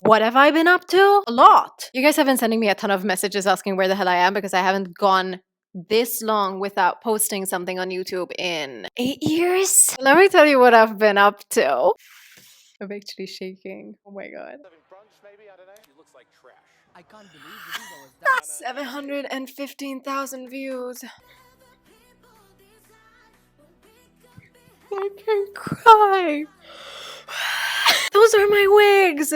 What have I been up to? A lot. You guys have been sending me a ton of messages asking where the hell I am because I haven't gone this long without posting something on YouTube in 8 years. Let me tell you what I've been up to. I'm actually shaking. Oh my god. 715,000 views. I can cry. Those are my wigs.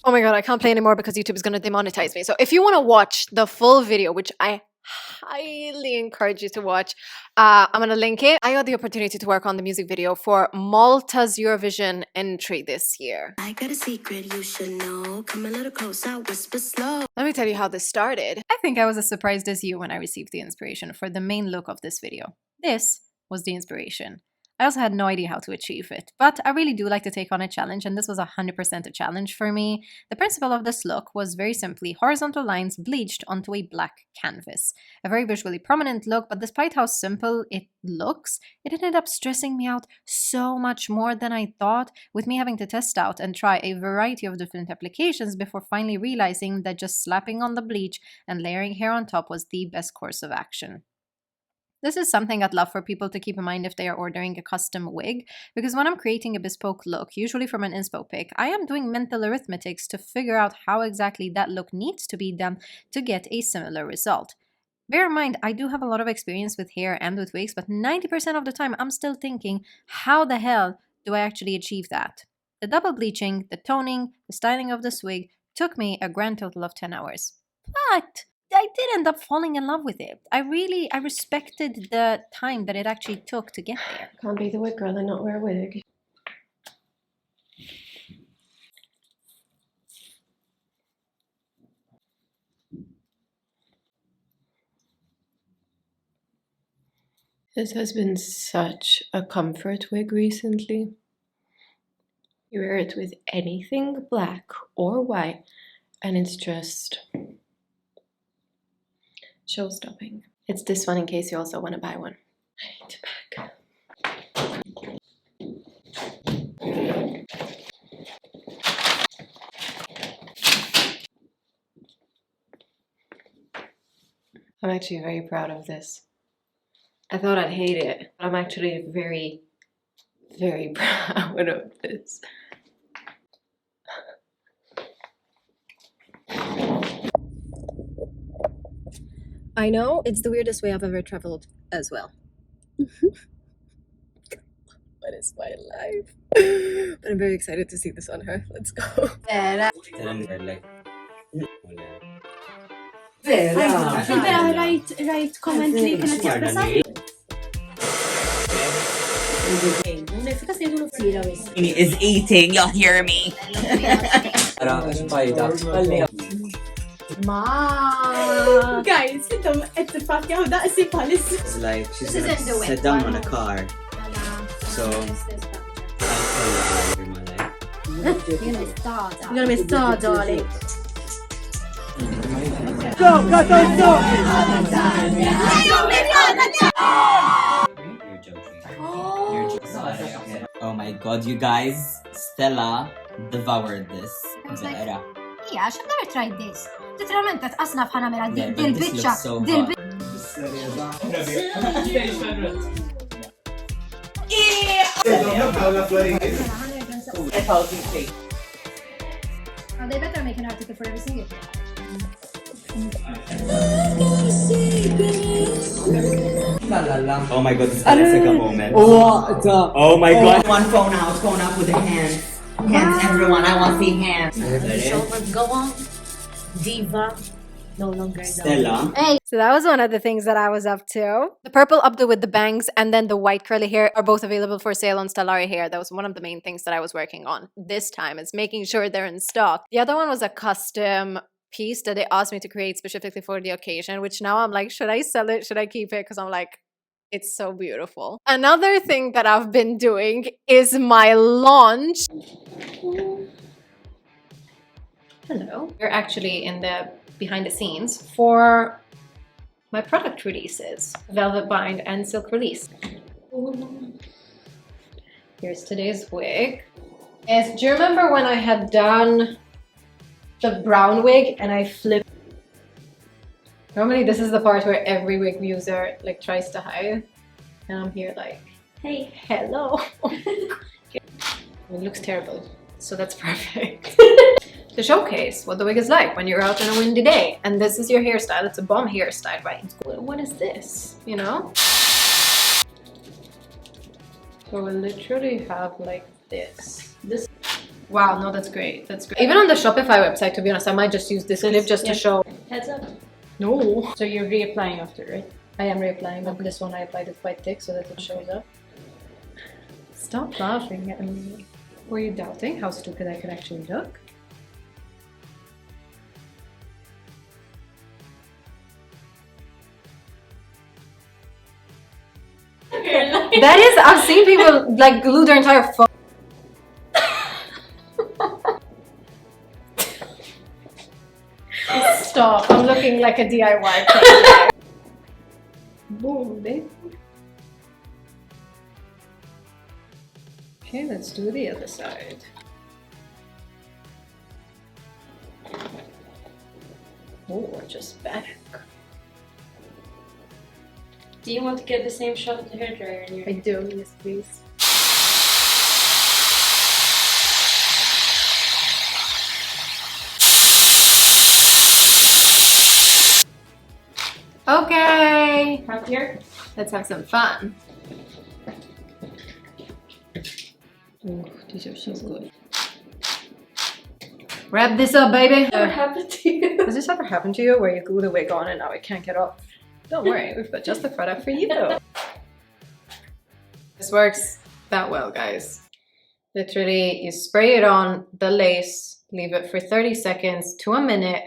Oh my god, I can't play anymore because YouTube is going to demonetize me. So if you want to watch the full video, which I highly encourage you to watch, I'm going to link it. I got the opportunity to work on the music video for Malta's Eurovision entry this year. I got a secret you should know. Come a little closer, whisper slow. Let me tell you how this started. I think I was as surprised as you when I received the inspiration for the main look of this video. This was the inspiration. I also had no idea how to achieve it, but I really do like to take on a challenge, and this was 100% a challenge for me. The principle of this look was very simply horizontal lines bleached onto a black canvas. A very visually prominent look, but despite how simple it looks, it ended up stressing me out so much more than I thought, with me having to test out and try a variety of different applications before finally realizing that just slapping on the bleach and layering hair on top was the best course of action. This is something I'd love for people to keep in mind if they are ordering a custom wig, because when I'm creating a bespoke look, usually from an inspo pic, I am doing mental arithmetics to figure out how exactly that look needs to be done to get a similar result. Bear in mind, I do have a lot of experience with hair and with wigs, but 90% of the time I'm still thinking, how the hell do I actually achieve that? The double bleaching, the toning, the styling of this wig took me a grand total of 10 hours. But I did end up falling in love with it. I respected the time that it actually took to get there. Can't be the wig girl and not wear a wig. This has been such a comfort wig recently. You wear it with anything black or white and it's just show-stopping. It's this one in case you also want to buy one. I need to pack. I'm actually very proud of this. I thought I'd hate it, but I'm actually very, very proud of this. I know, it's the weirdest way I've ever traveled as well. What is my life? But I'm very excited to see this on her. Let's go. Vera, right comment li kienet jespressat. Cini is eating, you'll hear me. Ma. Guys, intom qed tiffakkjaw daqsi bħalissa. It's like she's gonna sit down on a car. So You're gonna star, darling. Go! You're joking. Oh my god, you guys, Stella devoured this. Yeah, I should never tried this. Literalment qed qasna bħala mela dil-biċċa. They better make an article for every single thing. Oh my god, this is a moment. Oh my god. One phone out with the hands. Hands, everyone, I want to see hands. Shoulders go on. Diva. No longer Stella. Hey. So that was one of the things that I was up to. The purple updo with the bangs and then the white curly hair are both available for sale on Stellari Hair. That was one of the main things that I was working on this time, is making sure they're in stock. The other one was a custom piece that they asked me to create specifically for the occasion, which now I'm like, should I sell it? Should I keep it? Because I'm like, it's so beautiful. Another thing that I've been doing is my launch. Hello. We're actually in the behind the scenes for my product releases, Velvet Bind and Silk Release. Here's today's wig. Yes, do you remember when I had done the brown wig and I flipped? Normally this is the part where every wig user like tries to hide. And I'm here like, hey, hello. It looks terrible, so that's perfect. To showcase what the wig is like when you're out on a windy day. And this is your hairstyle. It's a bomb hairstyle, right? What is this, you know? So we literally have like this. Wow, no, that's great. That's great. Even on the Shopify website, to be honest, I might just use this clip just to show. Heads up. No. So you're reapplying after, right? I am reapplying, but this one I applied it quite thick so that it shows up. Stop laughing at me. Were you doubting how stupid I could actually look? That is, I've seen people like glue their entire phone. Stop, I'm looking like a DIY player. Boom, baby. Okay, let's do the other side. Oh, just back. Do you want to get the same shot of the hairdryer in your I do, yes please. Okay, happier? let's have some fun. Ooh, these are so good. Wrap this up, baby. What happened to you? Has this ever happened to you where you glue the wig on and now it can't get off? Don't worry, we've got just the product for you. This works that well, guys. Literally, you spray it on the lace, leave it for 30 seconds to a minute,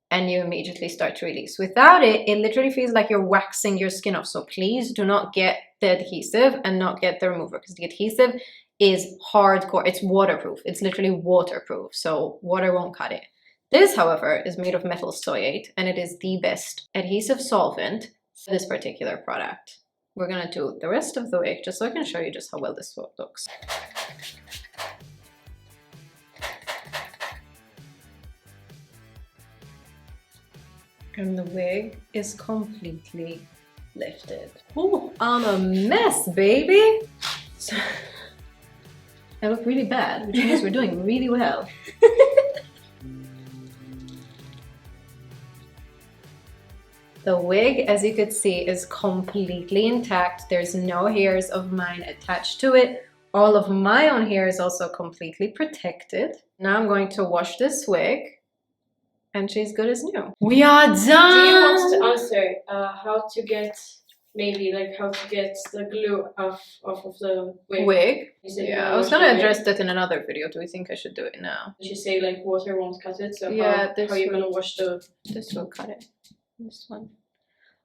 and you immediately start to release. Without it, it literally feels like you're waxing your skin off. So please do not get the adhesive and not get the remover, because the adhesive is hardcore. It's waterproof. It's literally waterproof, so water won't cut it. This, however, is made of methyl soyate, and it is the best adhesive solvent for this particular product. We're gonna do the rest of the wig just so I can show you just how well this looks. And the wig is completely lifted. Oh, I'm a mess, baby! So, I look really bad, which means we're doing really well. The wig, as you could see, is completely intact. There's no hairs of mine attached to it. All of my own hair is also completely protected. Now I'm going to wash this wig, and she's good as new. We are done! Do you want to answer how to get, maybe like how to get the glue off of the wig? Yeah, I was gonna address that in another video. Do we think I should do it now? Did you say like water won't cut it? So Yeah, how are you gonna wash the... This will cut it. This one.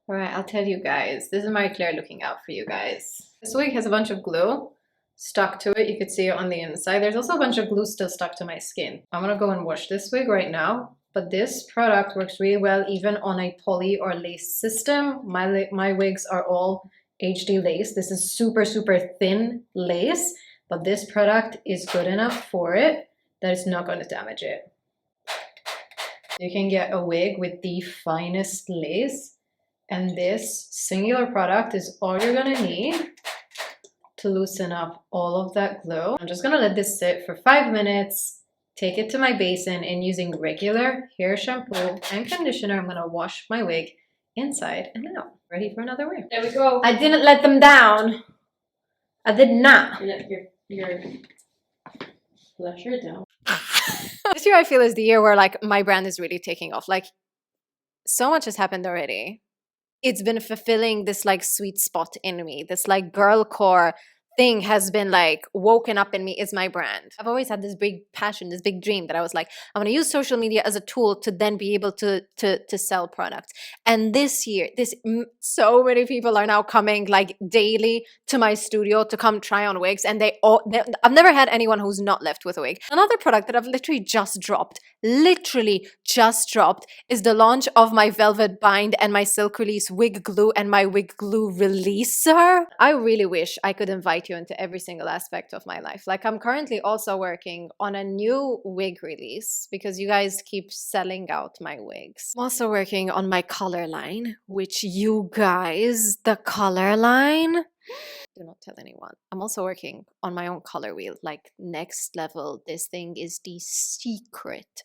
Alright, I'll tell you guys. This is Marie Claire looking out for you guys. This wig has a bunch of glue stuck to it. You could see it on the inside. There's also a bunch of glue still stuck to my skin. I'm gonna go and wash this wig right now. But this product works really well even on a poly or lace system. My wigs are all HD lace. This is super, super thin lace, but this product is good enough for it that it's not going to damage it. You can get a wig with the finest lace, and this singular product is all you're going to need to loosen up all of that glue. I'm just going to let this sit for 5 minutes. Take it to my basin, and using regular hair shampoo and conditioner, I'm gonna wash my wig inside and out. Ready for another wig. There we go. I didn't let them down. I did not. You let your blusher down. This year I feel is the year where like my brand is really taking off. Like so much has happened already. It's been fulfilling this like sweet spot in me. This like girl core thing has been like woken up in me is my brand. I've always had this big passion, this big dream that I was like, I'm going to use social media as a tool to then be able to sell products. And this year, so many people are now coming like daily to my studio to come try on wigs, and I've never had anyone who's not left with a wig. Another product that I've literally just dropped is the launch of my velvet bind and my silk release wig glue and my wig glue releaser. I really wish I could invite invite you into every single aspect of my life. Like, I'm currently also working on a new wig release because you guys keep selling out my wigs. I'm also working on my color line, which you guys, the color line, do not tell anyone. I'm also working on my own color wheel, like next level. This thing is the secret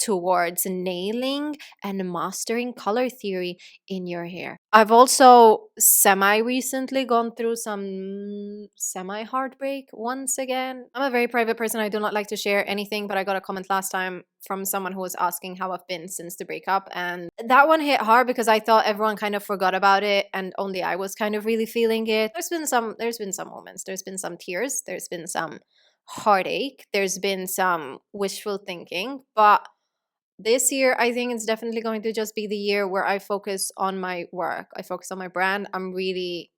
towards nailing and mastering color theory in your hair. I've also recently gone through some heartbreak once again. I'm a very private person. I do not like to share anything, but I got a comment last time from someone who was asking how I've been since the breakup, and that one hit hard because I thought everyone kind of forgot about it and only I was kind of really feeling it. There's been some moments. There's been some tears. There's been some heartache. There's been some wishful thinking, but this year, I think it's definitely going to just be the year where I focus on my work. I focus on my brand. I'm really,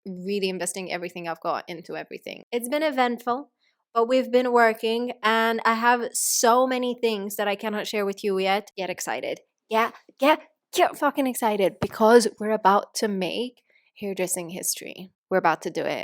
really investing everything I've got into everything. It's been eventful, but we've been working, and I have so many things that I cannot share with you yet. Get excited. Get fucking excited because we're about to make hairdressing history. We're about to do it.